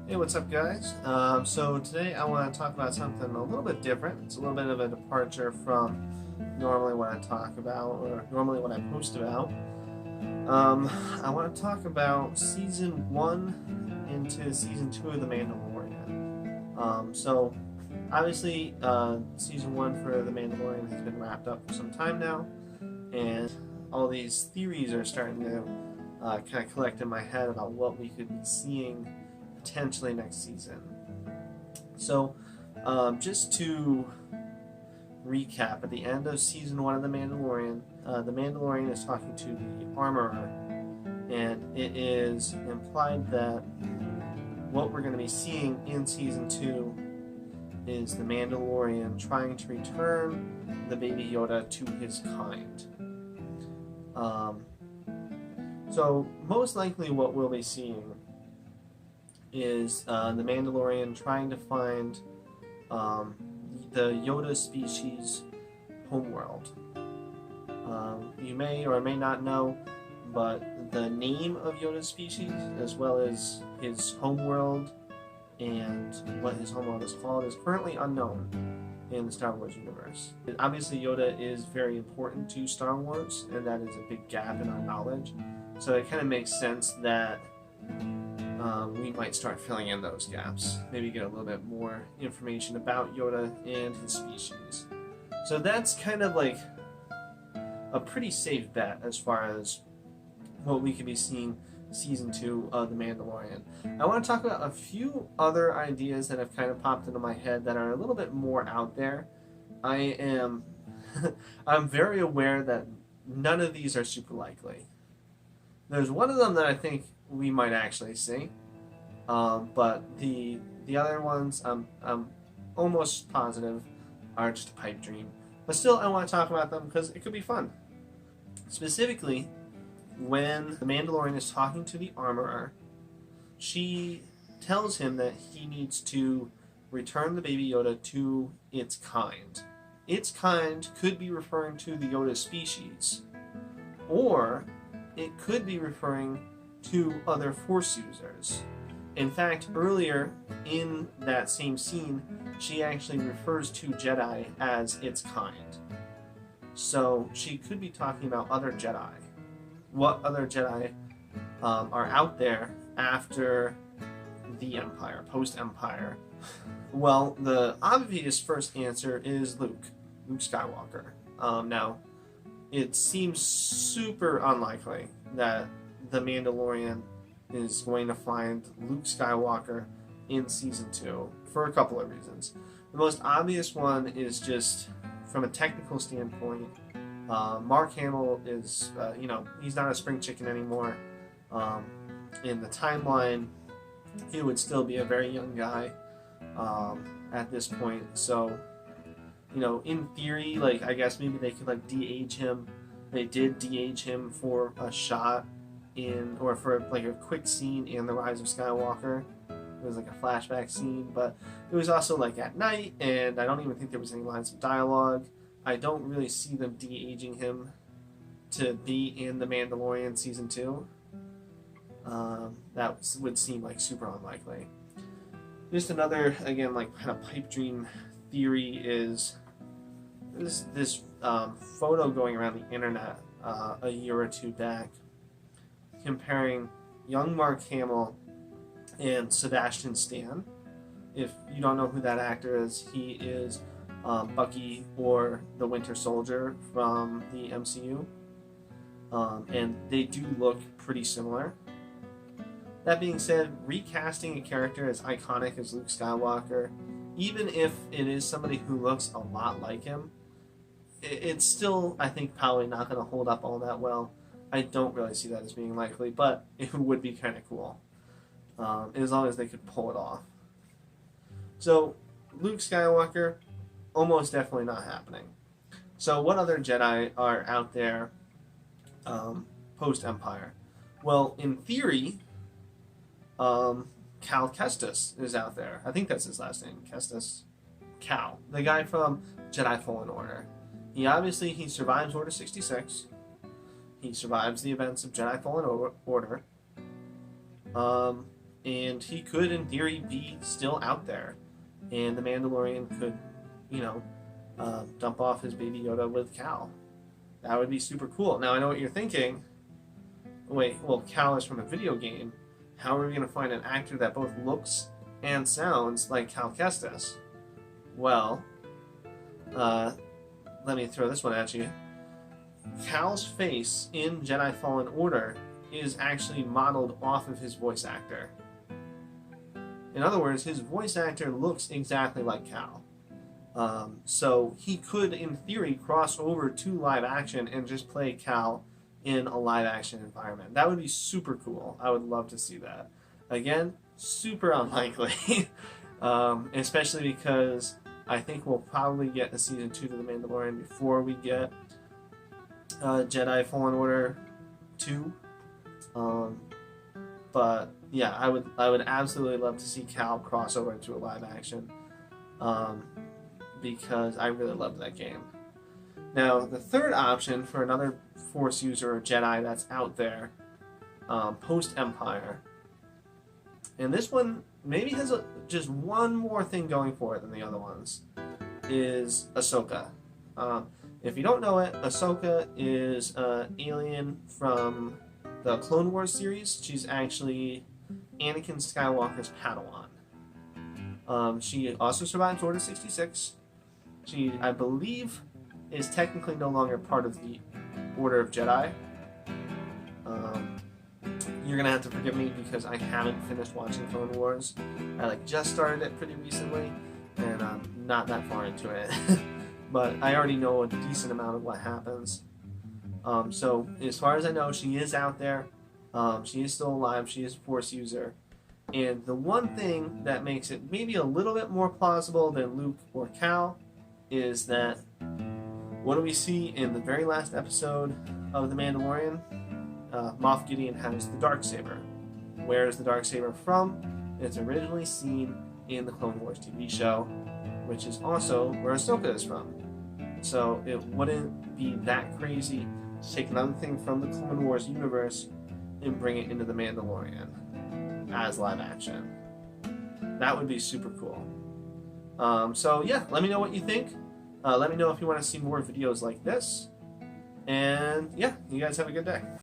Hey, what's up, guys? So today I want to talk about something a little bit different. It's a little bit of a departure from normally what I talk about or normally what I post about. I want to talk about season 1 into season 2 of The Mandalorian. So obviously, season 1 for The Mandalorian has been wrapped up for some time now, and all these theories are starting to kind of collect in my head about what we could be seeing potentially next season. So, just to recap, at the end of season 1 of The Mandalorian is talking to the Armorer, and it is implied that what we're going to be seeing in season 2 is the Mandalorian trying to return the baby Yoda to his kind. So, most likely what we'll be seeing is the Mandalorian trying to find the Yoda species homeworld. You may or may not know, but the name of Yoda's species, as well as his homeworld and what his homeworld is called, is currently unknown in the Star Wars universe. Obviously, Yoda is very important to Star Wars, and that is a big gap in our knowledge. So it kind of makes sense that we might start filling in those gaps. Maybe get a little bit more information about Yoda and his species. So that's kind of like a pretty safe bet as far as what we could be seeing season 2 of The Mandalorian. I want to talk about a few other ideas that have kind of popped into my head that are a little bit more out there. I'm very aware that none of these are super likely. There's one of them that I think we might actually see, but the other ones I'm almost positive are just a pipe dream. But still, I want to talk about them because it could be fun. Specifically, when the Mandalorian is talking to the Armorer, she tells him that he needs to return the baby Yoda to its kind. Its kind could be referring to the Yoda species, or it could be referring to other Force users. In fact, earlier in that same scene, she actually refers to Jedi as its kind. So she could be talking about other Jedi. What other Jedi are out there after the Empire, post-Empire? Well, the obvious first answer is Luke Skywalker. Now, it seems super unlikely that the Mandalorian is going to find Luke Skywalker in season 2 for a couple of reasons. The most obvious one is just from a technical standpoint. Mark Hamill is, he's not a spring chicken anymore. In the timeline, he would still be a very young guy at this point. So, in theory, I guess maybe they could de-age him. They did de-age him for a shot or for a quick scene in The Rise of Skywalker. It was a flashback scene, but it was also at night, and I don't even think there was any lines of dialogue. I don't really see them de-aging him to be in The Mandalorian season 2. That would seem super unlikely. Just another, again, kind of pipe dream theory is this photo going around the internet a year or two back comparing young Mark Hamill and Sebastian Stan. If you don't know who that actor is, he is Bucky or the Winter Soldier from the MCU, and they do look pretty similar. That being said, recasting a character as iconic as Luke Skywalker, even if it is somebody who looks a lot like him, it's still, I think, probably not going to hold up all that well. I don't really see that as being likely, but it would be kind of cool, as long as they could pull it off. So, Luke Skywalker, almost definitely not happening. So, what other Jedi are out there post-Empire? Well, in theory, Cal Kestis is out there. I think that's his last name, Kestis. Cal, the guy from Jedi Fallen Order. He survives Order 66. He survives the events of Jedi Fallen Order. and he could, in theory, be still out there, and the Mandalorian could, you know, dump off his baby Yoda with Cal. That would be super cool. Now I know what you're thinking. Wait, well, Cal is from a video game. How are we going to find an actor that both looks and sounds like Cal Kestis? Well, let me throw this one at you. Cal's face in Jedi Fallen Order is actually modeled off of his voice actor. In other words, his voice actor looks exactly like Cal. So he could, in theory, cross over to live action and just play Cal in a live action environment. That would be super cool. I would love to see that. Again, super unlikely, especially because I think we'll probably get a season 2 to The Mandalorian before we get Jedi Fallen Order 2. But yeah, I would absolutely love to see Cal cross over into a live action, because I really love that game. Now, the third option for another Force user or Jedi that's out there, post-Empire, and this one maybe has just one more thing going for it than the other ones, is Ahsoka. If you don't know it, Ahsoka is an alien from the Clone Wars series. She's actually Anakin Skywalker's Padawan. She also survives Order 66. She, I believe, is technically no longer part of the Order of Jedi. You're gonna have to forgive me because I haven't finished watching Clone Wars. I just started it pretty recently, and I'm not that far into it. But I already know a decent amount of what happens. So as far as I know, she is out there. She is still alive. She is a Force user. And the one thing that makes it maybe a little bit more plausible than Luke or Cal is that what do we see in the very last episode of The Mandalorian? Moff Gideon has the Darksaber. Where is the Darksaber from? It's originally seen in the Clone Wars TV show, which is also where Ahsoka is from. So it wouldn't be that crazy to take another thing from the Clone Wars universe and bring it into The Mandalorian as live action. That would be super cool. So yeah, let me know what you think. Let me know if you want to see more videos like this. And yeah, you guys have a good day.